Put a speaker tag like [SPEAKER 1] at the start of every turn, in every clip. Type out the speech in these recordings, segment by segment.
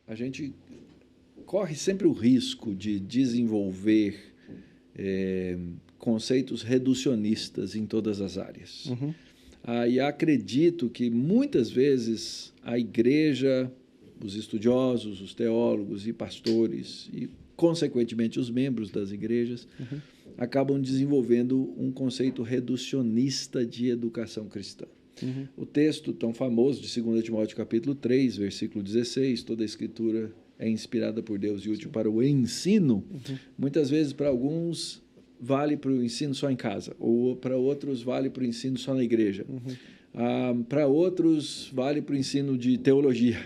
[SPEAKER 1] a gente corre sempre o risco de desenvolver conceitos reducionistas em todas as áreas.
[SPEAKER 2] Uhum.
[SPEAKER 1] E acredito que muitas vezes a igreja, os estudiosos, os teólogos e pastores e, consequentemente, os membros das igrejas acabam desenvolvendo um conceito reducionista de educação cristã. O texto tão famoso de 2 Timóteo capítulo 3, versículo 16, toda a escritura é inspirada por Deus e útil para o ensino, muitas vezes para alguns vale para o ensino só em casa, ou para outros vale para o ensino só na igreja, para outros vale para o ensino de teologia.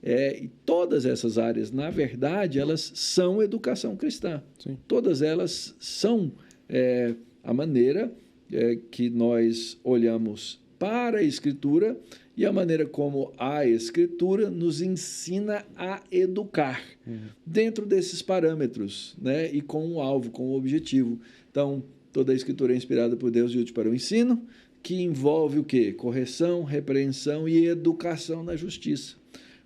[SPEAKER 1] E todas essas áreas, na verdade, elas são educação cristã.
[SPEAKER 2] Sim.
[SPEAKER 1] Todas elas são a maneira que nós olhamos para a Escritura e a maneira como a Escritura nos ensina a educar dentro desses parâmetros, né? E com um alvo, com um objetivo. Então, toda a Escritura é inspirada por Deus e útil para o ensino, que envolve o quê? Correção, repreensão e educação na justiça,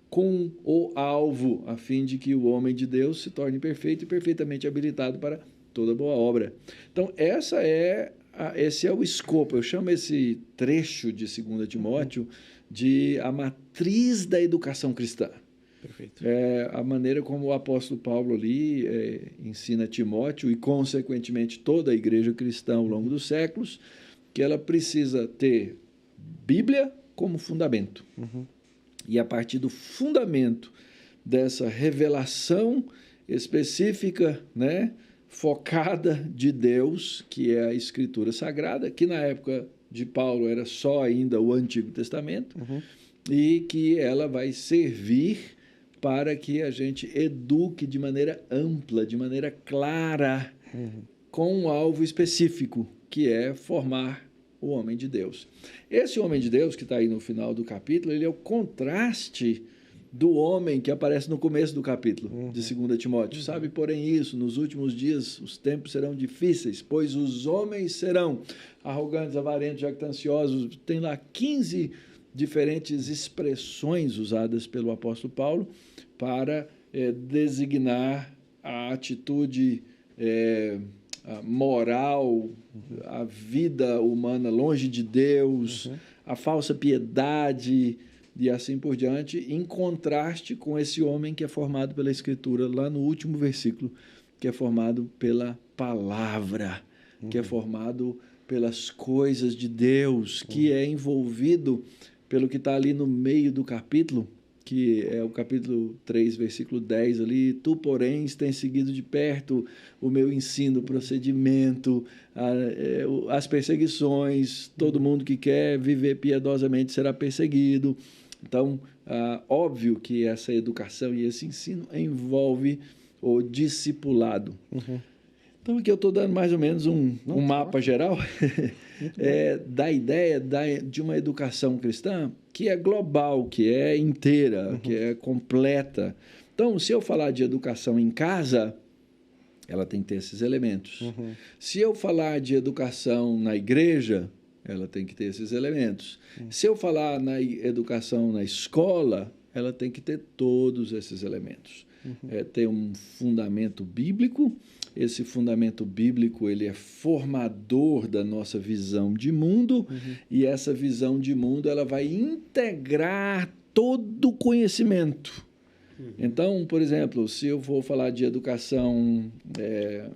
[SPEAKER 1] com o alvo, a fim de que o homem de Deus se torne perfeito e perfeitamente habilitado para toda boa obra. Então, esse é o escopo. Eu chamo esse trecho de 2 Timóteo de a matriz da educação cristã.
[SPEAKER 2] Perfeito.
[SPEAKER 1] A maneira como o apóstolo Paulo ali ensina Timóteo e, consequentemente, toda a igreja cristã ao longo dos séculos, que ela precisa ter Bíblia como fundamento. E a partir do fundamento dessa revelação específica, né, focada de Deus, que é a Escritura Sagrada, que na época de Paulo era só ainda o Antigo Testamento, e que ela vai servir para que a gente eduque de maneira ampla, de maneira clara, com um alvo específico, que é formar o homem de Deus. Esse homem de Deus, que está aí no final do capítulo, ele é o contraste do homem que aparece no começo do capítulo de 2 Timóteo. Sabe, porém, isso, nos últimos dias os tempos serão difíceis, pois os homens serão arrogantes, avarentos, jactanciosos. Tem lá 15 diferentes expressões usadas pelo apóstolo Paulo para designar a atitude moral, a vida humana longe de Deus, a falsa piedade e assim por diante, em contraste com esse homem que é formado pela Escritura, lá no último versículo, que é formado pela palavra, que é formado pelas coisas de Deus, que é envolvido pelo que está ali no meio do capítulo, que é o capítulo 3, versículo 10 ali: tu, porém, tens seguido de perto o meu ensino, o procedimento, as perseguições, todo mundo que quer viver piedosamente será perseguido. Então, óbvio que essa educação e esse ensino envolve o discipulado. Então, aqui eu estou dando mais ou menos um mapa geral da ideia de uma educação cristã que é global, que é inteira, que é completa. Então, se eu falar de educação em casa, ela tem que ter esses elementos. Se eu falar de educação na igreja, ela tem que ter esses elementos. Se eu falar na educação na escola, ela tem que ter todos esses elementos. Tem um fundamento bíblico. Esse fundamento bíblico ele é formador da nossa visão de mundo, e essa visão de mundo ela vai integrar todo o conhecimento. Então, por exemplo, se eu for falar de educação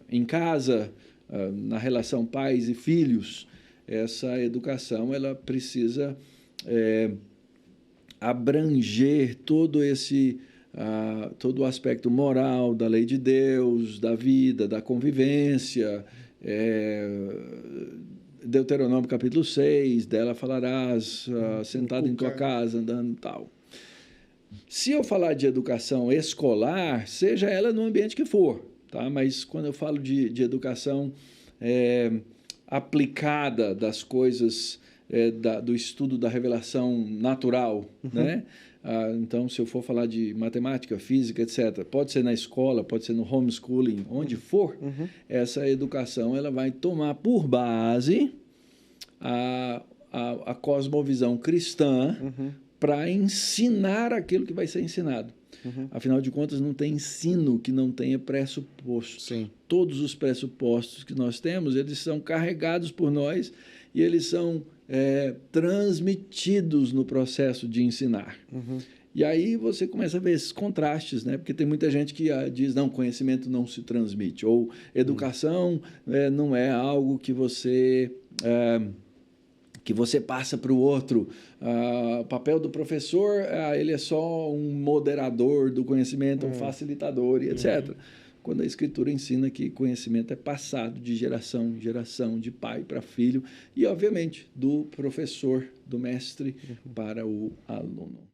[SPEAKER 1] em casa, na relação pais e filhos, essa educação ela precisa abranger todo o aspecto moral da lei de Deus, da vida, da convivência. Deuteronômio capítulo 6, dela falarás sentado em tua casa, andando e tal. Se eu falar de educação escolar, seja ela no ambiente que for, tá? Mas quando eu falo de educação aplicada das coisas, do estudo da revelação natural, né? Então, se eu for falar de matemática, física, etc., pode ser na escola, pode ser no homeschooling, onde for, essa educação ela vai tomar por base a cosmovisão cristã para ensinar aquilo que vai ser ensinado. Afinal de contas, não tem ensino que não tenha pressuposto.
[SPEAKER 2] Sim.
[SPEAKER 1] Todos os pressupostos que nós temos, eles são carregados por nós e eles são transmitidos no processo de ensinar. E aí você começa a ver esses contrastes, né? Porque tem muita gente que diz, não, conhecimento não se transmite, ou educação não é algo que você passa para o outro. O papel do professor, ele é só um moderador do conhecimento, um facilitador, e etc. Quando a Escritura ensina que conhecimento é passado de geração em geração, de pai para filho, e, obviamente, do professor, do mestre, para o aluno.